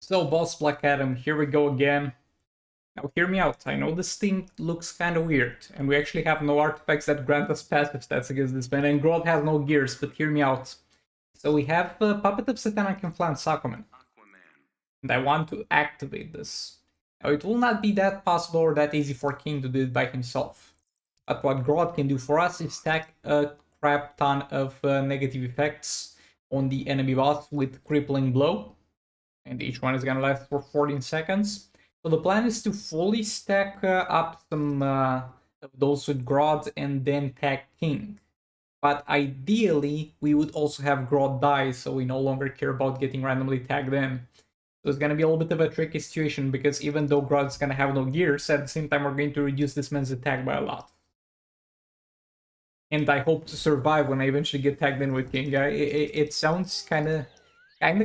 So, Boss Black Adam, here we go again. Now, hear me out. I know this thing looks kind of weird, and we actually have no artifacts that grant us passive stats against this man, and Grodd has no gears, but hear me out. So, we have Puppet of Satanic Inflant Sakuman, and I want to activate this. Now, it will not be that possible or that easy for King to do it by himself. But what Grodd can do for us is stack a crap ton of negative effects on the enemy boss with Crippling Blow. And each one is gonna last for 14 seconds. So the plan is to fully stack up some of those with Grodd and then tag King. But ideally, we would also have Grodd die, so we no longer care about getting randomly tagged in. So it's gonna be a little bit of a tricky situation, because even though Grodd's gonna have no gears, at the same time we're going to reduce this man's attack by a lot. And I hope to survive when I eventually get tagged in with King. It sounds kind of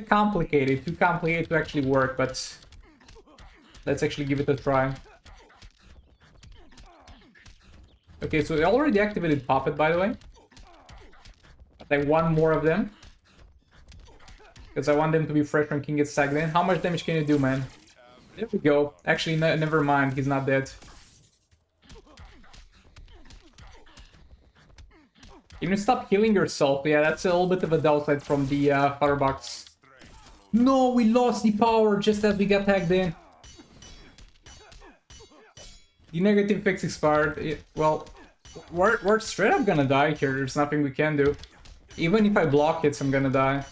complicated, too complicated to actually work, but let's actually give it a try. Okay, so we already activated Puppet, by the way. But I want more of them, because I want them to be fresh when King gets tagged in. How much damage can you do, man? There we go. Actually, never mind, he's not dead. Can you stop healing yourself? Yeah, that's a little bit of a downside from the firebox. No, we lost the power just as we got tagged in. The negative fix expired. Well, we're straight up gonna die here. There's nothing we can do. Even if I block hits, I'm gonna die.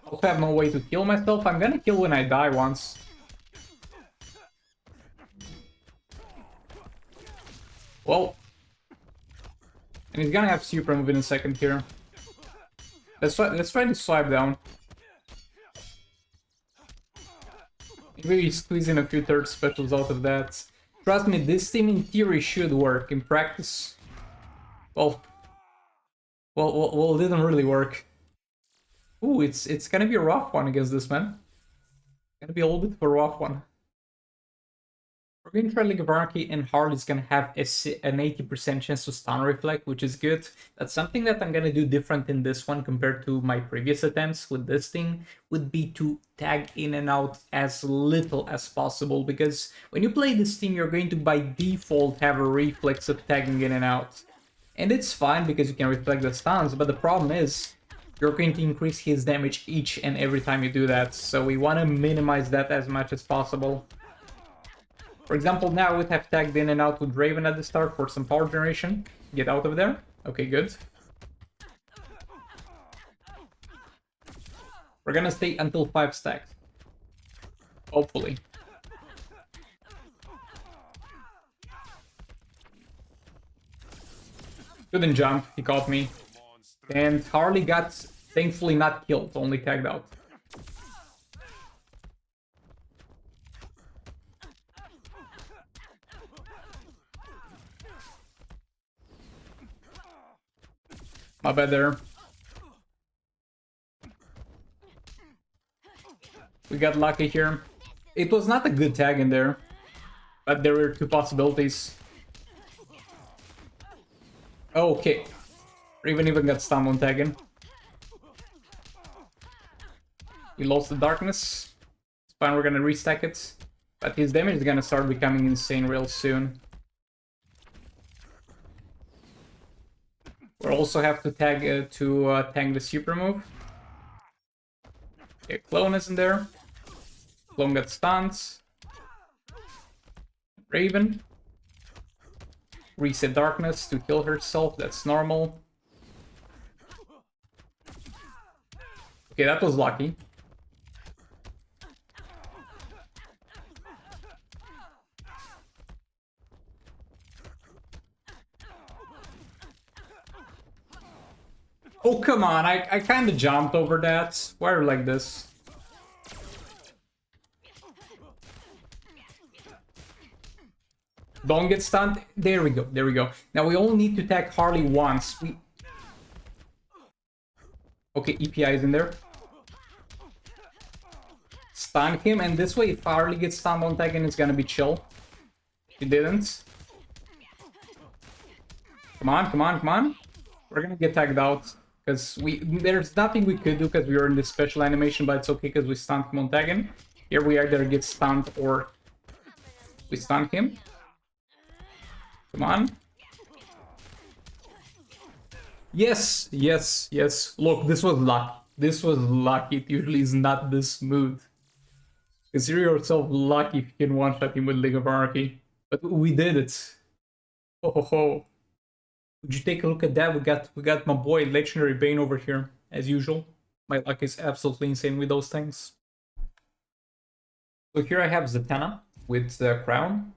I also have no way to kill myself. I'm gonna kill when I die once. Well, and he's gonna have super move in a second here. Let's try to swipe down. Maybe squeeze in a few third specials out of that. Trust me, this team in theory should work. In practice, well, it didn't really work. Ooh, it's gonna be a rough one against this man. It's gonna be a little bit of a rough one. We're going to try League of Anarchy, and Harley's going to have an 80% chance to stun reflect, which is good. That's something that I'm going to do different in this one compared to my previous attempts with this thing, would be to tag in and out as little as possible, because when you play this team, you're going to by default have a reflex of tagging in and out. And it's fine because you can reflect the stuns, but the problem is you're going to increase his damage each and every time you do that, so we want to minimize that as much as possible. For example, now I would have tagged in and out with Raven at the start for some power generation. Get out of there. Okay, good. We're gonna stay until 5 stacks. Hopefully. Couldn't jump, he caught me. And Harley got, thankfully, not killed, only tagged out. My bad there. We got lucky here. It was not a good tag in there, but there were 2 possibilities. Oh, okay. Raven even got stunned on tagging. He lost the darkness. It's fine, we're gonna restack it. But his damage is gonna start becoming insane real soon. We'll also have to tag tank the super move. Okay, Clone isn't there. Clone got stunned. Raven. Reset darkness to kill herself, that's normal. Okay, that was lucky. Oh, come on, I kind of jumped over that. Why are you like this? Don't get stunned. There we go, there we go. Now we only need to tag Harley once. Okay, EPI is in there. Stun him, and this way if Harley gets stunned on tagging, it's gonna be chill. He didn't. Come on, come on, come on. We're gonna get tagged out. Because there's nothing we could do because we were in this special animation, but it's okay because we stunned him on tagging. Here we either get stunned or we stun him. Come on. Yes, yes, yes. Look, this was luck. This was lucky. It usually is not this smooth. Consider yourself lucky if you can one-shot him with League of Anarchy. But we did it. Oh ho ho. Would you take a look at that? We got my boy Legendary Bane over here, as usual. My luck is absolutely insane with those things. So here I have Zatanna with Crown,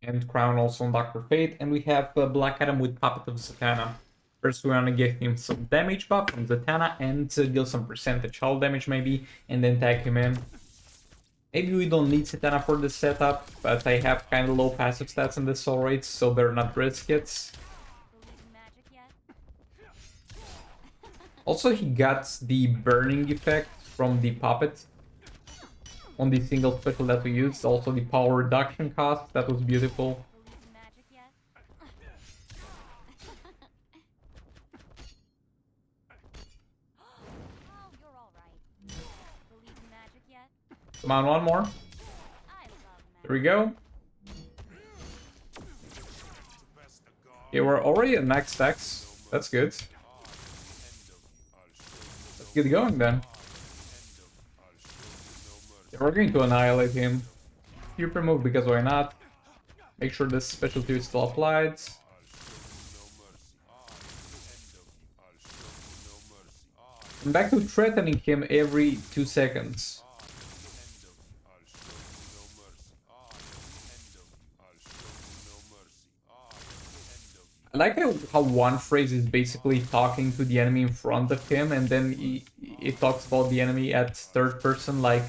and Crown also on Dr. Fate, and we have Black Adam with Puppet of Zatanna. First we want to get him some damage buff from Zatanna and deal some percentage hull damage maybe, and then tag him in. Maybe we don't need Zatanna for this setup, but I have kind of low passive stats in this soul rates, so they're not risk hits. Also, he got the burning effect from the puppet on the single special that we used. Also, the power reduction cost, that was beautiful. Come on, one more. There we go. Okay, we're already at max stacks. That's good. Let's get going then. Yeah, we're going to annihilate him. Super move because why not? Make sure this special 2 is still applied. I'm back to threatening him every 2 seconds. I like how one phrase is basically talking to the enemy in front of him, and then it talks about the enemy at third person, like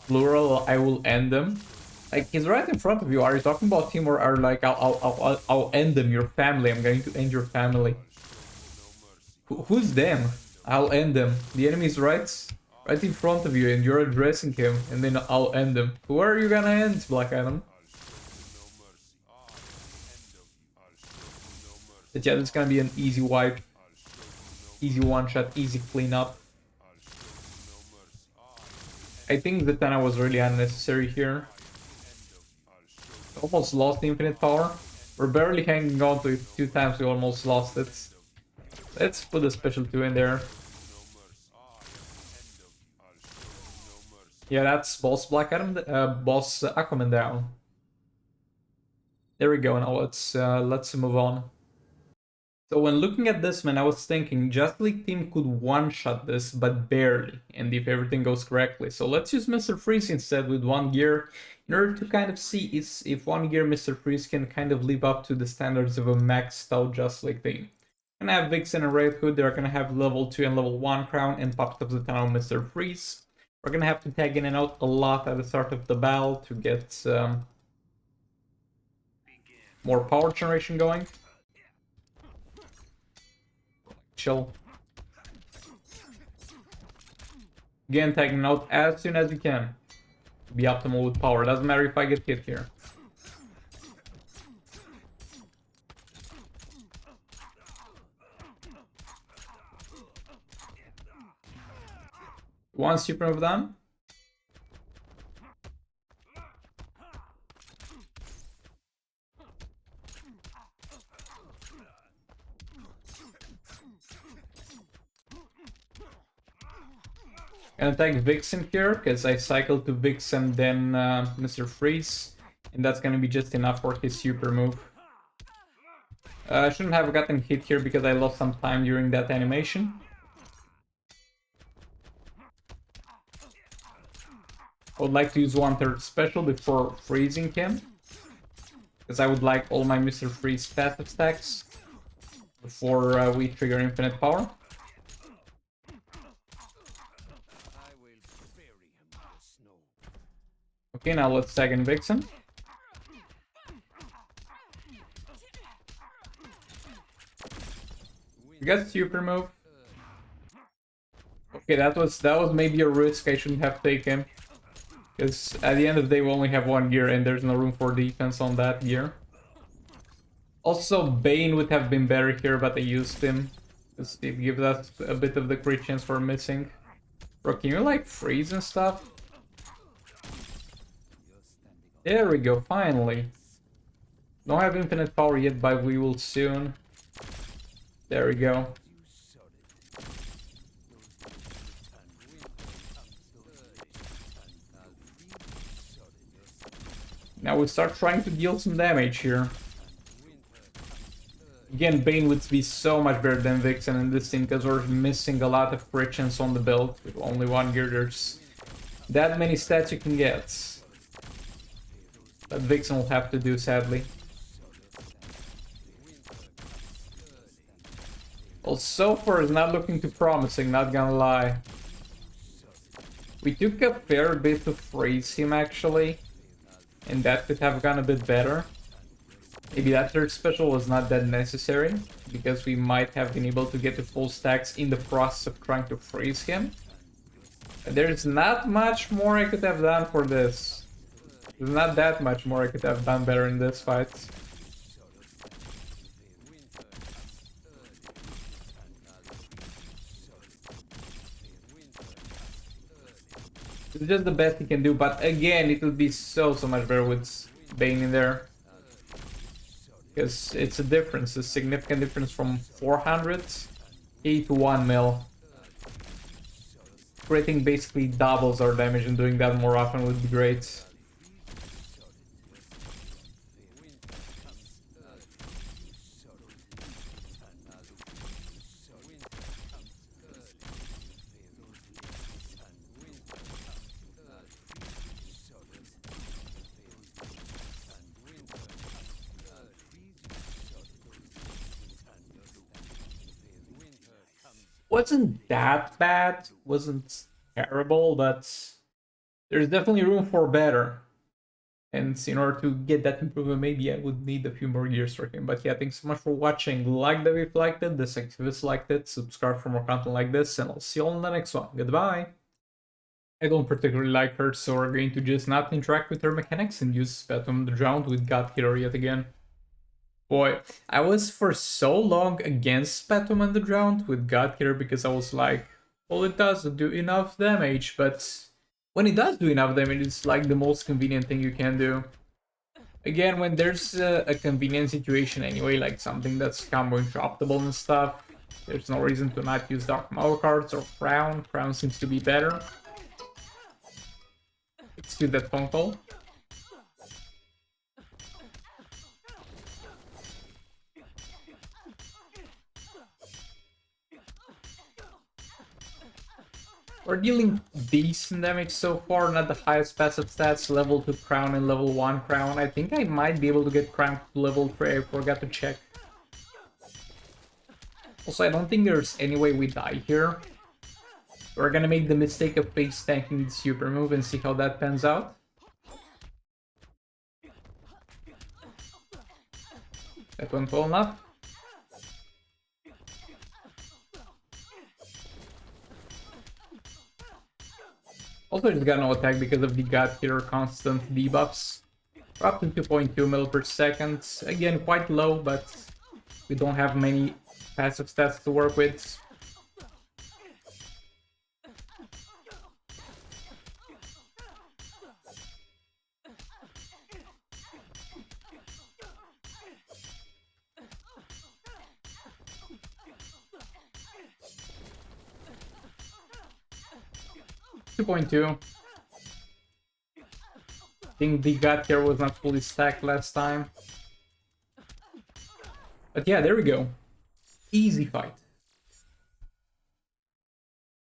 plural, I will end them. Like, he's right in front of you. Are you talking about him, or are you like, I'll end them, your family, I'm going to end your family? Who's them? I'll end them. The enemy is right in front of you, and you're addressing him, and then I'll end them. Who are you gonna end, Black Adam? But yeah, this is gonna be an easy wipe. Easy one-shot, easy cleanup. I think Zatanna was really unnecessary here. Almost lost the infinite power. We're barely hanging on to it 2 times, we almost lost it. Let's put a special 2 in there. Yeah, that's boss Black Adam, boss Aquaman down. There we go, now let's move on. So when looking at this, man, I was thinking Just League team could one-shot this, but barely, and if everything goes correctly. So let's use Mr. Freeze instead with 1 gear, in order to kind of see if 1 gear Mr. Freeze can kind of live up to the standards of a maxed out Just League team. We're gonna have Vixen and Red Hood, they're gonna have level 2 and level 1 Crown, and Puppet of Zatanna on Mr. Freeze. We're gonna have to tag in and out a lot at the start of the battle to get more power generation going. Chill. Again, tagging out as soon as you can. Be optimal with power. Doesn't matter if I get hit here. One super move done. Gonna attack Vixen here, because I cycled to Vixen, then Mr. Freeze, and that's gonna be just enough for his super move. I shouldn't have gotten hit here because I lost some time during that animation. I would like to use 1/3 special before freezing him, because I would like all my Mr. Freeze passive stacks before we trigger infinite power. Okay, now let's tag in Vixen. We got super move. Okay, that was maybe a risk I shouldn't have taken. Because at the end of the day we only have 1 gear and there's no room for defense on that gear. Also, Bane would have been better here, but I used him. Because it gives us a bit of the crit chance we're missing. Bro, can you like freeze and stuff? There we go, finally. Don't have infinite power yet, but we will soon. There we go. Now we start trying to deal some damage here. Again, Bane would be so much better than Vixen in this team because we're missing a lot of crit chance on the build. With only one gear, there's that many stats you can get. But Vixen will have to do, sadly. Well, so far it's not looking too promising, not gonna lie. We took a fair bit to freeze him, actually. And that could have gone a bit better. Maybe that third special was not that necessary, because we might have been able to get the full stacks in the process of trying to freeze him. But there's not much more I could have done for this. There's not that much more I could have done better in this fight. It's just the best he can do, but again, it would be so much better with Bane in there. Because it's a difference, a significant difference from 400 to 1 mil. Critting basically doubles our damage, and doing that more often would be great. Wasn't that bad, wasn't terrible, but there's definitely room for better. And in order to get that improvement, maybe I would need a few more years for him. But yeah, thanks so much for watching. Like the video if you liked it, dislike if you disliked it, subscribe for more content like this, and I'll see you all in the next one. Goodbye! I don't particularly like her, so we're going to just not interact with her mechanics and use Spectrum the Drowned with God Killer yet again. Boy, I was for so long against Spectrum and the Drowned with God Killer because I was like, well, it doesn't do enough damage, but when it does do enough damage, it's like the most convenient thing you can do. Again, when there's a convenient situation anyway, like something that's combo interruptible and stuff, there's no reason to not use Dark Maul cards or Crown. Crown seems to be better. Let's do that phone call. We're dealing decent damage so far, not the highest passive stats, level 2 Crown and level 1 Crown. I think I might be able to get Crown to level 3, I forgot to check. Also, I don't think there's any way we die here. We're gonna make the mistake of face tanking the super move and see how that pans out. That went well enough. Also, it's got no attack because of the God Killer constant debuffs. We're up to 2.2 mil per second. Again, quite low, but we don't have many passive stats to work with. .2. I think the God here was not fully stacked last time. But yeah, there we go. Easy fight.